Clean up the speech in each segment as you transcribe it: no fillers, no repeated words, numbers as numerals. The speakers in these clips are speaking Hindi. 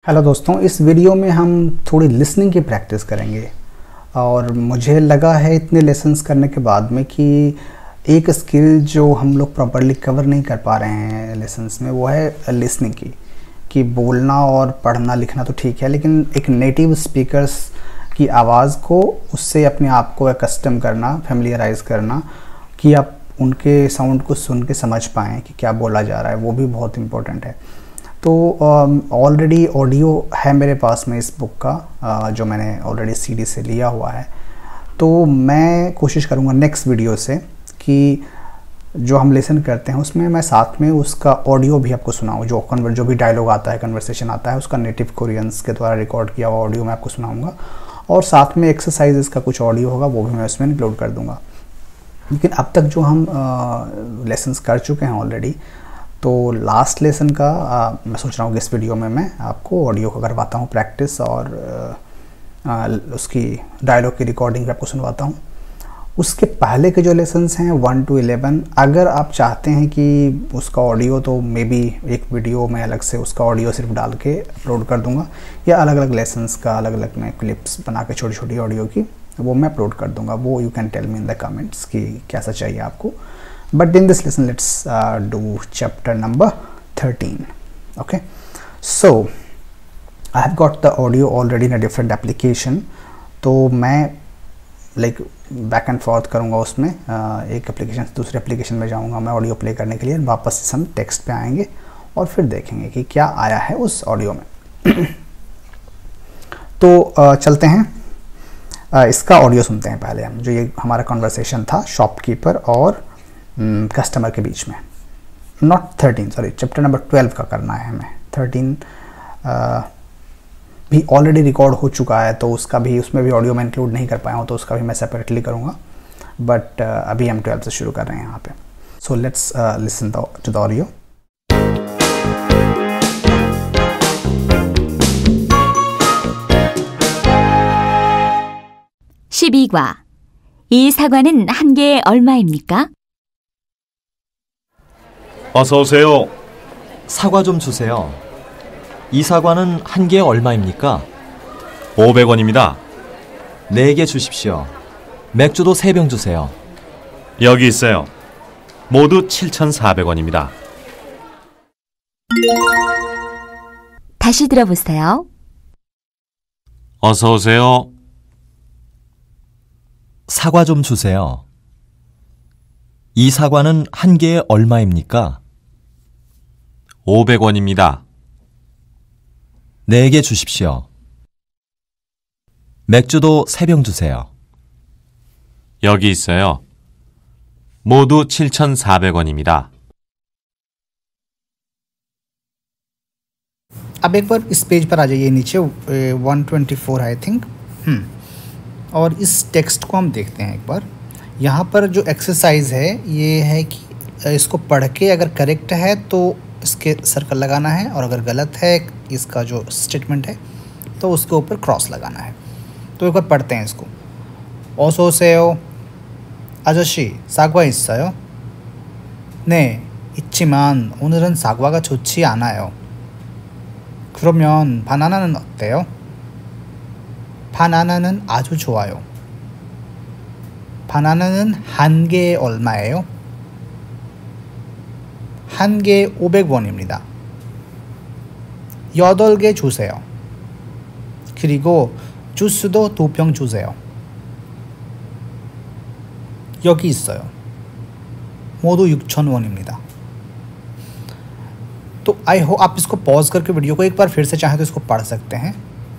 हेलो दोस्तों, इस वीडियो में हम थोड़ी लिसनिंग की प्रैक्टिस करेंगे और मुझे लगा है इतने लेसन्स करने के बाद में कि एक स्किल जो हम लोग प्रॉपरली कवर नहीं कर पा रहे हैं लेसन्स में, वो है लिसनिंग की। कि बोलना और पढ़ना लिखना तो ठीक है, लेकिन एक नेटिव स्पीकर्स की आवाज़ को, उससे अपने आप को कस्टम करना, फैमिलियराइज करना, कि आप उनके साउंड को सुन के समझ पाएँ कि क्या बोला जा रहा है, वो भी बहुत इम्पोर्टेंट है। तो ऑलरेडी ऑडियो है मेरे पास में इस बुक का, जो मैंने ऑलरेडी सीडी से लिया हुआ है। तो मैं कोशिश करूँगा नेक्स्ट वीडियो से कि जो हम लेसन करते हैं उसमें मैं साथ में उसका ऑडियो भी आपको सुनाऊँ। जो भी डायलॉग आता है, कन्वर्सेशन आता है, उसका नेटिव कोरियंस के द्वारा रिकॉर्ड किया हुआ ऑडियो मैं आपको सुनाऊँगा, और साथ में एक्सरसाइजेस का कुछ ऑडियो होगा, वो भी मैं उसमें इंक्लूड कर दूँगा। लेकिन अब तक जो हम लेसन्स कर चुके हैं ऑलरेडी, तो लास्ट लेसन का मैं सोच रहा हूँ कि इस वीडियो में मैं आपको ऑडियो को करवाता हूँ प्रैक्टिस, और उसकी डायलॉग की रिकॉर्डिंग भी आपको सुनवाता हूँ। उसके पहले के जो लेसन्स हैं 1 to 11, अगर आप चाहते हैं कि उसका ऑडियो, तो मे बी एक वीडियो में अलग से उसका ऑडियो सिर्फ डाल के अपलोड कर दूँगा, या अलग अलग लेसन्स का अलग अलग मैं क्लिप्स बना के छोटी छोटी ऑडियो की वो मैं अपलोड कर दूँगा। वो you can tell me in the comments कि कैसा चाहिए आपको। But in this lesson, let's do chapter number 13. Okay, so I have got the audio already in a different application. तो मैं like back and forth करूँगा उसमें, एक एप्लीकेशन से दूसरे एप्लीकेशन में जाऊँगा मैं ऑडियो प्ले करने के लिए। वापस हम टेक्स्ट पे आएंगे और फिर देखेंगे कि क्या आया है उस ऑडियो में। तो चलते हैं, इसका ऑडियो सुनते हैं पहले हम। जो ये हमारा कॉन्वर्सेशन था शॉपकीपर और कस्टमर के बीच में, नॉट 13, सॉरी, चैप्टर नंबर 12 का करना है हमें। 13 भी ऑलरेडी रिकॉर्ड हो चुका है, तो उसका भी, उसमें भी ऑडियो मैं इंक्लूड नहीं कर पाया हूँ, तो उसका भी मैं सेपरेटली करूँगा। बट अभी हम 12 से शुरू कर रहे हैं यहाँ पे। So let's listen to the audio. 이 사과는 한 개에 얼마입니까? 어서 오세요. 사과 좀 주세요. 이 사과는 한 개에 얼마입니까? 500원입니다. 4개 주십시오. 맥주도 3병 주세요. 여기 있어요. 모두 7,400원입니다. 다시 들어보세요. 어서 오세요. 사과 좀 주세요. 이 사과는 한 개에 얼마입니까? 500원입니다. 4개 주십시오. 맥주도 3병 주세요. 여기 있어요. 모두 7,400원입니다. अब एक बार इस पेज पर आ जाइए नीचे, 124 आई थिंक। और इस टेक्स्ट को हम देखते हैं एक बार। यहाँ पर जो एक्सरसाइज है ये है कि इसको पढ़ के अगर करेक्ट है तो इसके सर्कल लगाना है, और अगर गलत है इसका जो स्टेटमेंट है तो उसके ऊपर क्रॉस लगाना है। तो एक बार पढ़ते हैं इसको। 어서 오세요. 아저씨, 사과 있어요? 네, 있지만 오늘은 사과가 좋지 않아요. 그러면 바나나는 어때요? 바나나는 아주 좋아요. 바나나는 한 개에 얼마예요? 한 개에 500원입니다. 8개 주세요. 그리고 주스도 2병 주세요. 여기 있어요. 모두 6,000원입니다. तो आई होप आप इसको पॉज करके वीडियो को एक बार फिर से चाहें तो इसको पढ़ सकते हैं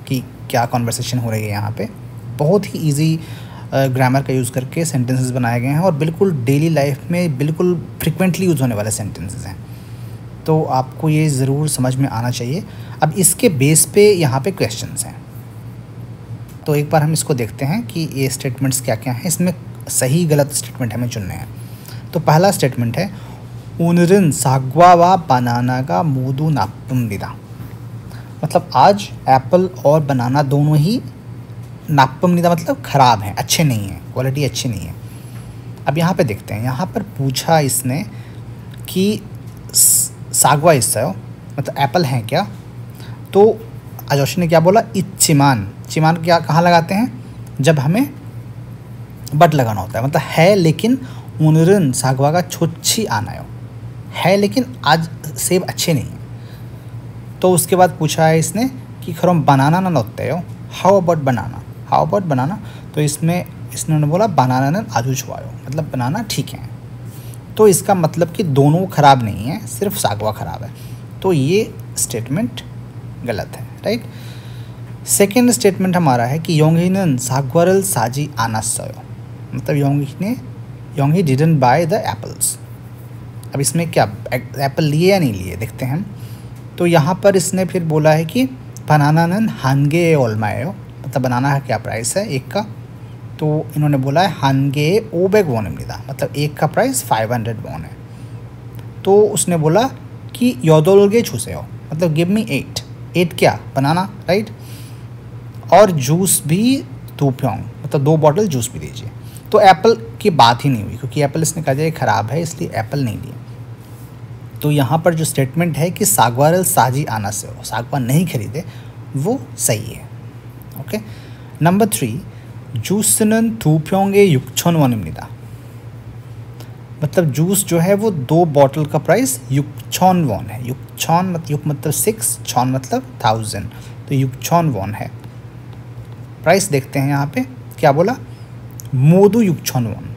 कि क्या कॉन्वर्सेशन हो रही है यहाँ पे। बहुत ही इजी ग्रामर का यूज़ करके सेंटेंसेस बनाए गए हैं, और बिल्कुल डेली लाइफ में बिल्कुल फ्रिक्वेंटली यूज़ होने वाले सेंटेंसेस हैं। तो आपको ये ज़रूर समझ में आना चाहिए। अब इसके बेस पे यहाँ पे क्वेश्चंस हैं, तो एक बार हम इसको देखते हैं कि ये स्टेटमेंट्स क्या क्या हैं। इसमें सही गलत स्टेटमेंट हमें चुनने हैं। तो पहला स्टेटमेंट है, 오늘은 사과와 바나나가 모두 나쁩니다। मतलब आज एप्पल और बनाना दोनों ही नाप्पमनिदा मतलब ख़राब हैं, अच्छे नहीं हैं, क्वालिटी अच्छी नहीं है। अब यहाँ पे देखते हैं, यहाँ पर पूछा इसने कि सागवा इससे मतलब एप्पल हैं क्या, तो अजोशी ने क्या बोला, इच्चिमान। चिमान क्या कहाँ लगाते हैं, जब हमें बट लगाना होता है, मतलब है लेकिन उनरन सागवा का छोच्छी आना है लेकिन आज सेब अच्छे नहीं हैं। तो उसके बाद पूछा है इसने कि खरम बनाना ना होते हो, how about banana, how about banana. तो इसमें इसने बोला बनाना न आजू छुआयो, मतलब बनाना ठीक है। तो इसका मतलब कि दोनों ख़राब नहीं है, सिर्फ सागवा ख़राब है। तो ये स्टेटमेंट गलत है, राइट। सेकेंड स्टेटमेंट हमारा है कि योंगहीनन सागवारल साजी आनासयो, मतलब योंगी डिडंट बाय द एप्पल्स। अब इसमें क्या एप्पल लिए या नहीं लिए देखते हैं हम। तो यहाँ पर इसने फिर बोला है कि बनानानन हानगे ओलमायो, मतलब बनाना का क्या प्राइस है एक का। तो इन्होंने बोला है हानगे 500 वॉन입니다, मतलब एक का प्राइस 500 वॉन है। तो उसने बोला कि योदोलगे छूसेयो, मतलब गिव मी 8 क्या बनाना, राइट। और जूस भी 2 प्योंग, मतलब 2 बॉटल जूस भी दीजिए। तो एप्पल की बात ही नहीं हुई, क्योंकि एप्पल इसने कहा जाए ख़राब है, इसलिए एप्पल नहीं दिया। तो यहाँ पर जो स्टेटमेंट है कि सागवारल साजी आना से हो, सागवा नहीं खरीदे, वो सही है। ओके। नंबर 3, जूसनन 2 प्योंगे 6,000 원입니다, मतलब जूस जो है वो 2 बॉटल का प्राइस 6,000 वॉन है। 6,000 मतलब 6, 6 मतलब 1000, तो 6,000 वॉन है। प्राइस देखते हैं यहाँ पे क्या बोला, मोदू 6,000 वॉन,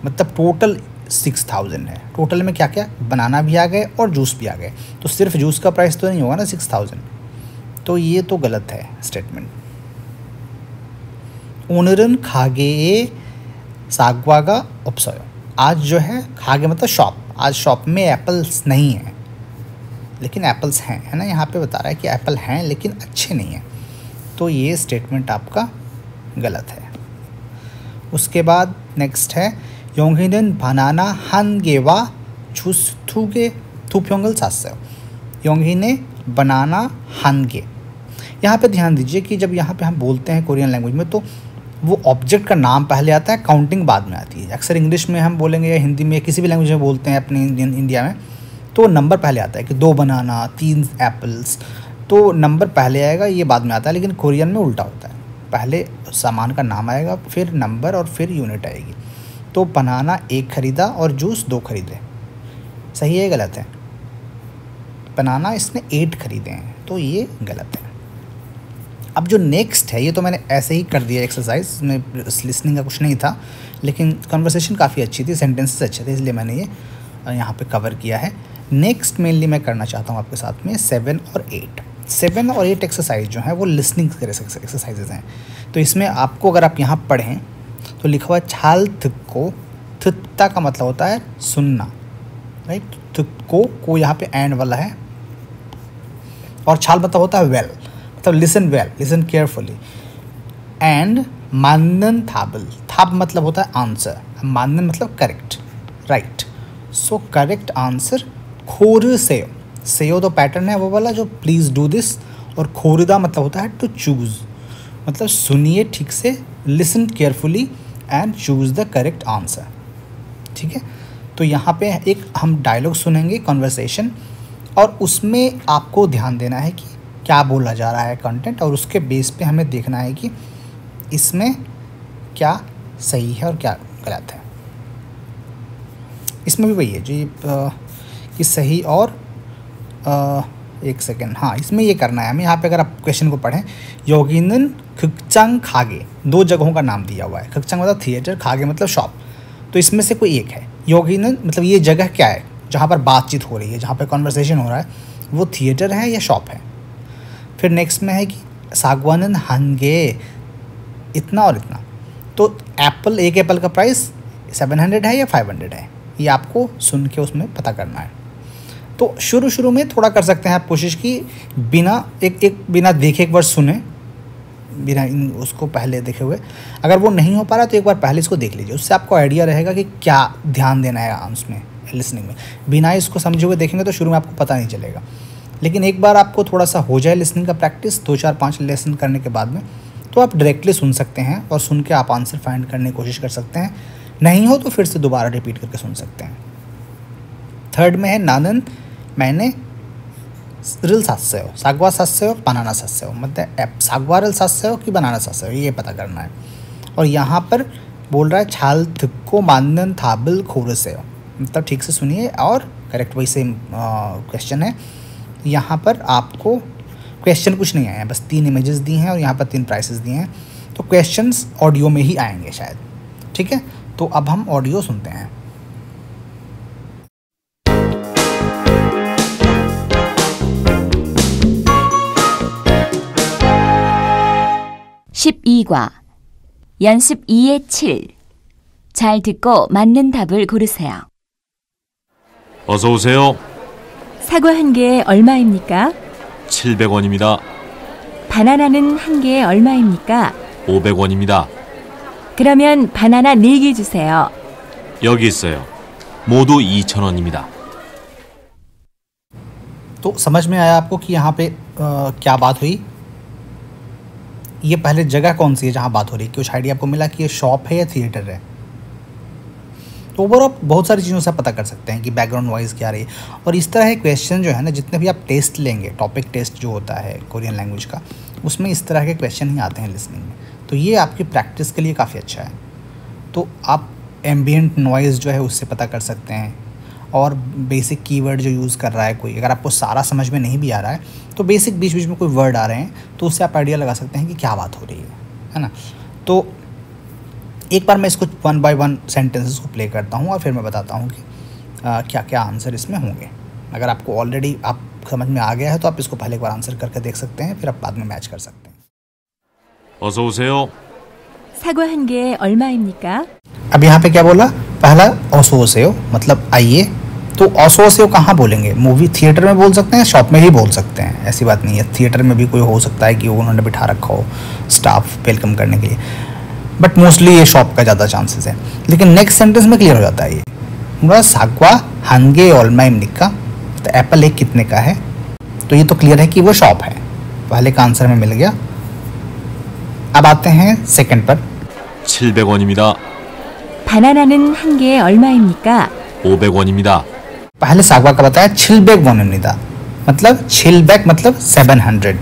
मतलब टोटल 6,000 है। टोटल में क्या क्या, बनाना भी आ गए और जूस भी आ गए, तो सिर्फ जूस का प्राइस तो नहीं होगा ना 6,000। तो ये तो गलत है स्टेटमेंट। ओनरन खागे सागवागा उपसयो, आज जो है खागे मतलब शॉप, आज शॉप में एप्पल्स नहीं है, लेकिन एप्पल्स हैं, है ना। यहाँ पे बता रहा है कि एप्पल हैं लेकिन अच्छे नहीं हैं। तो ये स्टेटमेंट आपका गलत है। उसके बाद नेक्स्ट है योंगिनन बनाना हानगेवा छुसथुगे थुप्योंगल सासयो, योंगी ने बनाना हानगे। यहाँ पे ध्यान दीजिए कि जब यहाँ पे हम बोलते हैं कोरियन लैंग्वेज में, तो वो ऑब्जेक्ट का नाम पहले आता है, काउंटिंग बाद में आती है। अक्सर इंग्लिश में हम बोलेंगे या हिंदी में या किसी भी लैंग्वेज में बोलते हैं अपने इंडिया में, तो नंबर पहले आता है कि 2 बनाना 3 एप्पल्स, तो नंबर पहले आएगा, ये बाद में आता है। लेकिन कोरियन में उल्टा होता है, पहले सामान का नाम आएगा, फिर नंबर और फिर यूनिट आएगी। तो बनाना 1 खरीदा और जूस 2 खरीदे, सही है गलत है। बनाना इसने 8 खरीदे हैं, तो ये गलत है। अब जो नेक्स्ट है, ये तो मैंने ऐसे ही कर दिया एक्सरसाइज में, लिसनिंग का कुछ नहीं था, लेकिन कन्वर्सेशन काफ़ी अच्छी थी, सेंटेंसेस अच्छे थे, इसलिए मैंने ये यहाँ पे कवर किया है। नेक्स्ट मेनली मैं करना चाहता हूँ आपके साथ में 7 और 8। 7 और 8 एक्सरसाइज जो है वो लिसनिंग एक्सरसाइजेज हैं। तो इसमें आपको अगर आप यहाँ पढ़ें तो लिखा हुआ है छाल थुक्को, थुत्ता का मतलब होता है सुनना, राइट। थुक्को को यहाँ पे एंड वाला है, और छाल मतलब होता है वेल, मतलब listen well, listen carefully. And मानन थाबल, थाब मतलब होता है आंसर, मानन मतलब correct, right. So correct answer खोर सेयो, सेयो तो पैटर्न है वो वाला जो प्लीज़ डू दिस, और खोरदा मतलब होता है टू चूज़, मतलब सुनिए ठीक से, listen carefully and choose the correct answer, ठीक है। तो यहाँ पे एक हम डायलॉग सुनेंगे, कन्वर्सेशन, और उसमें आपको ध्यान देना है कि क्या बोला जा रहा है कंटेंट, और उसके बेस पे हमें देखना है कि इसमें क्या सही है और क्या गलत है। इसमें भी वही है जो कि सही और एक सेकेंड, हाँ इसमें ये करना है हमें। यहाँ पे अगर आप क्वेश्चन को पढ़ें, योगिनन खिकचांग खागे, 2 जगहों का नाम दिया हुआ है। खिकचांग मतलब थिएटर, खागे मतलब शॉप, तो इसमें से कोई एक है। योगिनन मतलब ये जगह क्या है जहाँ पर बातचीत हो रही है, जहाँ पर कॉन्वर्सेशन हो रहा है, वो थिएटर है या शॉप है। फिर नेक्स्ट में है कि सागवानन हानगे इतना और इतना, तो एप्पल, एक एप्पल का प्राइस 700 है या 500 है, ये आपको सुन के उसमें पता करना है। तो शुरू में थोड़ा कर सकते हैं आप कोशिश की, बिना बिना देखे एक बार सुने, बिना उसको पहले देखे हुए। अगर वो नहीं हो पा रहा तो एक बार पहले इसको देख लीजिए, उससे आपको आइडिया रहेगा कि क्या ध्यान देना है उसमें, लिसनिंग में। बिना इसको समझे हुए देखेंगे तो शुरू में आपको पता नहीं चलेगा, लेकिन एक बार आपको थोड़ा सा हो जाए लिसनिंग का प्रैक्टिस, 2 4 5 लेसन करने के बाद में, तो आप डायरेक्टली सुन सकते हैं और सुन के आप आंसर फाइंड करने की कोशिश कर सकते हैं। नहीं हो तो फिर से दोबारा रिपीट करके सुन सकते हैं। थर्ड में है नानन मैंने 를 샀어요, 사과 샀어요, 바नाना 샀어요, मतलब 사과를 샀어요 कि बनाना 샀어요, ये पता करना है। और यहाँ पर बोल रहा है छाल 듣고 맞는 답을 고르세요, मतलब ठीक से सुनिए और करेक्ट वही सेम क्वेश्चन है। यहाँ पर आपको क्वेश्चन कुछ नहीं आया है, बस 3 इमेजेस दी हैं और यहाँ पर 3 प्राइसेस दिए हैं, तो क्वेश्चंस ऑडियो में ही आएंगे शायद। ठीक है, तो अब हम ऑडियो सुनते हैं। (12과) 연습 2의 7. 잘 듣고 맞는 답을 고르세요. 어서 오세요. 사과 한 개에 얼마입니까? 700원입니다. 바나나는 한 개에 얼마입니까? 500원입니다. 그러면 바나나 4개 주세요. 여기 있어요. 모두 2,000원입니다. तो समझ में आया आपको कि यहाँ पे क्या बात हुई? ये पहले जगह कौन सी है जहाँ बात हो रही है? कुछ आइडिया आपको मिला कि ये शॉप है या थिएटर है? तो ओवरऑल बहुत सारी चीज़ों से पता कर सकते हैं कि बैकग्राउंड वॉइस क्या रही है। और इस तरह के क्वेश्चन जो है ना, जितने भी आप टेस्ट लेंगे, टॉपिक टेस्ट जो होता है कोरियन लैंग्वेज का, उसमें इस तरह के क्वेश्चन ही आते हैं लिसनिंग में। तो ये आपकी प्रैक्टिस के लिए काफ़ी अच्छा है। तो आप एम्बियंट नॉइज़ जो है उससे पता कर सकते हैं, और बेसिक कीवर्ड जो यूज़ कर रहा है कोई, अगर आपको सारा समझ में नहीं भी आ रहा है तो बेसिक बीच बीच में कोई वर्ड आ रहे हैं तो उससे आप आइडिया लगा सकते हैं कि क्या बात हो रही है ना। तो एक बार मैं इसको 1 बाय 1 सेंटेंसेस को प्ले करता हूँ और फिर मैं बताता हूँ कि क्या क्या आंसर इसमें होंगे। अगर आपको ऑलरेडी आप समझ में आ गया है तो आप इसको पहले एक बार आंसर करके देख सकते हैं, फिर आप बाद में मैच कर सकते हैं। 어서 오세요. 사과 한 개에 얼마입니까? अब यहाँ पे क्या बोला? पहला ओसोसेयो मतलब आइए। तो ओसोसेयो कहाँ बोलेंगे? मूवी थिएटर में बोल सकते हैं, शॉप में ही बोल सकते हैं, ऐसी बात नहीं है। थिएटर में भी कोई हो सकता है कि उन्होंने बिठा रखा हो स्टाफ वेलकम करने के लिए, बट मोस्टली ये शॉप का ज़्यादा चांसेस है। लेकिन नेक्स्ट सेंटेंस में क्लियर हो जाता है ये सागवा हांगे ऑलमाइमनिका, तो एप्पल एक कितने का है? तो ये तो क्लियर है कि वो शॉप है, पहले का आंसर में मिल गया। अब आते हैं सेकंड पर। 700원입니다. 바나나는 한 개에 얼마입니까? 500원입니다. पहले सागवा का बताया 700원입니다, मतलब 700 मतलब 700।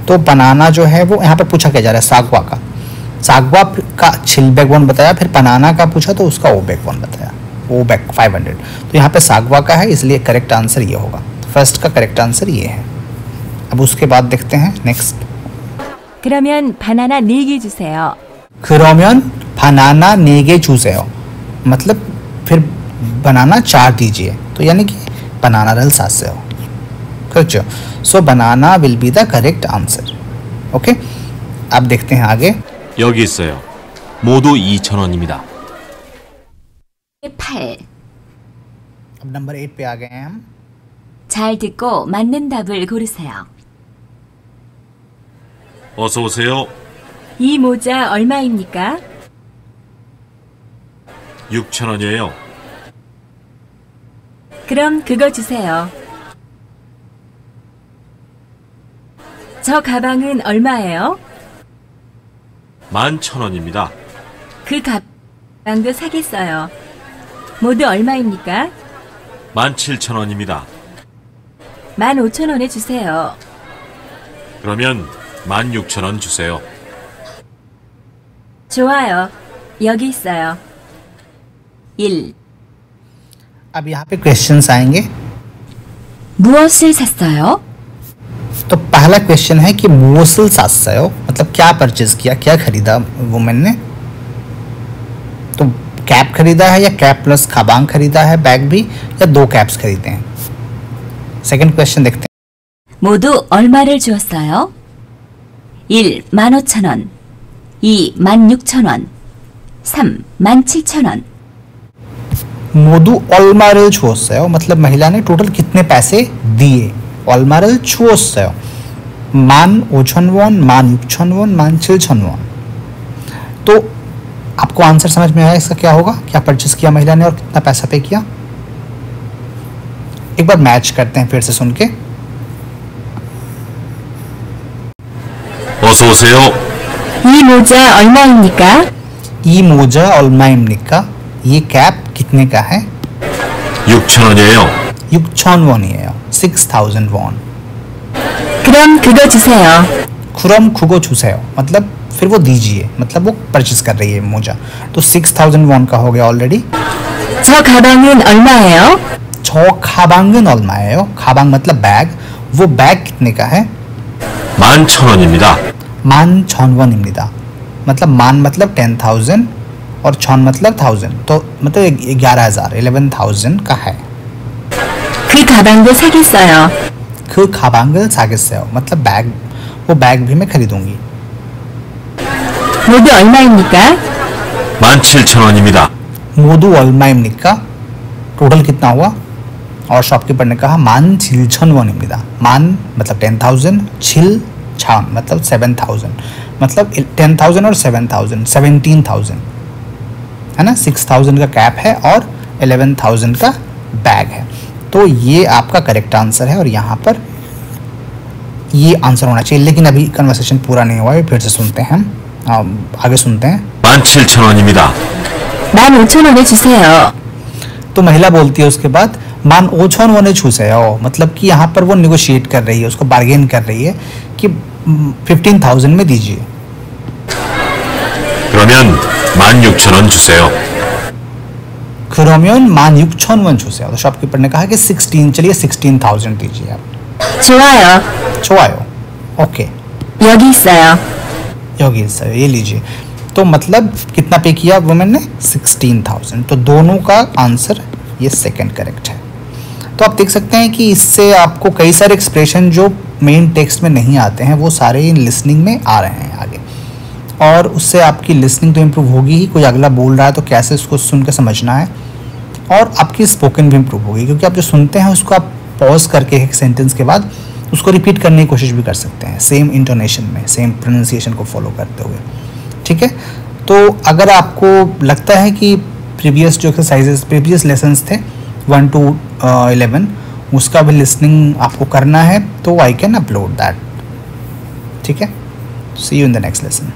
तो बनाना जो है वो यहाँ पर पूछा क्या जा रहा है? सागवा का। सागवा का 700원 बताया, फिर बनाना का पूछा तो उसका 500원 बताया, 500। तो यहाँ पे सागवा का है, इसलिए करेक्ट आंसर ये होगा। फर्स्ट का करेक्ट आंसर ये है। अब उसके बाद देखते हैं नेक्स्ट। 그러면 바나나 4개 주세요. 그러면 바나나 4개 주세요, मतलब फिर बनाना 4 दीजिए, तो यानी कि बनाना를 샀어요, 그렇죠? So banana will be the correct answer. Okay, अब देखते हैं आगे। 여기 있어요. 모두 2,000원입니다. 8. अब नंबर 8 पे आ गए हैं हम। 잘 듣고 맞는 답을 고르세요. 어서 오세요. 이 모자 얼마입니까? 6,000원이에요. 그럼 그거 주세요. 저 가방은 얼마예요? 11,000원입니다. 그 가방도 사겠어요. 모두 얼마입니까? 17,000원입니다. 15,000원에 주세요. 그러면 16,000원 주세요. 좋아요. 여기 있어요. 1. अब यहाँ पे क्वेश्चंस आएंगे। 무엇을 샀어요? तो पहला क्वेश्चन है कि मुसल 샀어요, मतलब क्या परचेज किया, क्या खरीदा वुमेन ने? तो कैप खरीदा है, या कैप प्लस खाबांग खरीदा है, बैग भी, या 2 कैप्स खरीदे हैं? सेकंड क्वेश्चन देखते हैं। 모두 얼마를 주었어요? 1. 15,000원 2. 16,000원 3. 17,000원 मोदू 얼마를 주었어요, मतलब महिला ने टोटल कितने पैसे दिए? 얼마를 주었어요, 15,000원, 16,000원, 17,000원। तो आपको आंसर समझ में आया इसका क्या होगा? क्या परचेस किया महिला ने और कितना पैसा पे किया? एक बार मैच करते हैं फिर से सुन के। 어서 오세요. 이 모자 얼마입니까? 이 모자 얼마입니까? ये कैप कितने का है? 6,000원이에요. 6,000원이에요, 6000 वॉन। 그럼 그거 주세요. खुरम खुगो छुसेयो मतलब फिर वो दीजिए, मतलब वो परचेज कर रही है मोजा। तो 6000 वॉन का हो गया ऑलरेडी। 저 가방은 얼마예요? छो खाबांगन 얼마예요? खाबांग मतलब बैग, वो बैग कितने का है? 11,000원입니다. 11,000원입니다। मतलब मान मतलब 10,000 और छन मतलब 1000, तो मतलब 11,000 11,000 का है। 그 가방도 사겠어요. 그 가방을 사겠어요 मतलब बैग, वो बैग भी मैं खरीदूंगी। 모두 얼마입니까? 17,000원입니다. मोदू 얼마입니까? टोटल कितना हुआ? और शॉपकीपर ने कहा 17,000원입니다। मान मतलब 10,000, छिल छान मतलब 7,000, मतलब 10,000 और 7,000 17,000 है ना। 6,000 का कैप है और 11,000 का बैग है। तो ये आपका करेक्ट आंसर है और यहाँ पर ये आंसर होना चाहिए। लेकिन अभी कन्वर्सेशन पूरा नहीं हुआ है, फिर से सुनते हैं हम, आगे सुनते हैं। 17,000원입니다. 15,000원에 주세요. तो महिला बोलती है उसके बाद 15,000원에 주세요, मतलब कि यहाँ पर वो निगोशिएट कर रही है, उसको बार्गेन कर रही है कि 15,000 में दीजिए। 그러면 16,000원 주세요. 그러면 16,000원 주세요। तो शॉपकीपर ने कहा कि 16,000 दीजिए आप। 좋아요. 좋아요, ओके, 여기 있어요. योगी सर ये लीजिए। तो मतलब कितना पे किया वुमेन ने? 16,000। तो दोनों का आंसर ये सेकंड करेक्ट है। तो आप देख सकते हैं कि इससे आपको कई सारे एक्सप्रेशन जो मेन टेक्स्ट में नहीं आते हैं वो सारे इन लिसनिंग में आ रहे हैं आगे, और उससे आपकी लिसनिंग तो इम्प्रूव होगी ही। कोई अगला बोल रहा है तो कैसे उसको सुन के समझना है, और आपकी स्पोकन भी इम्प्रूव होगी, क्योंकि आप जो सुनते हैं उसको आप पॉज करके एक सेंटेंस के बाद उसको रिपीट करने की कोशिश भी कर सकते हैं, सेम इंटोनेशन में, सेम प्रोनाउंसिएशन को फॉलो करते हुए। ठीक है, तो अगर आपको लगता है कि प्रीवियस जो एक्सरसाइजेस, प्रीवियस लेसन्स थे 1 to 11, उसका भी लिसनिंग आपको करना है तो आई कैन अपलोड दैट। ठीक है, see you in the next lesson.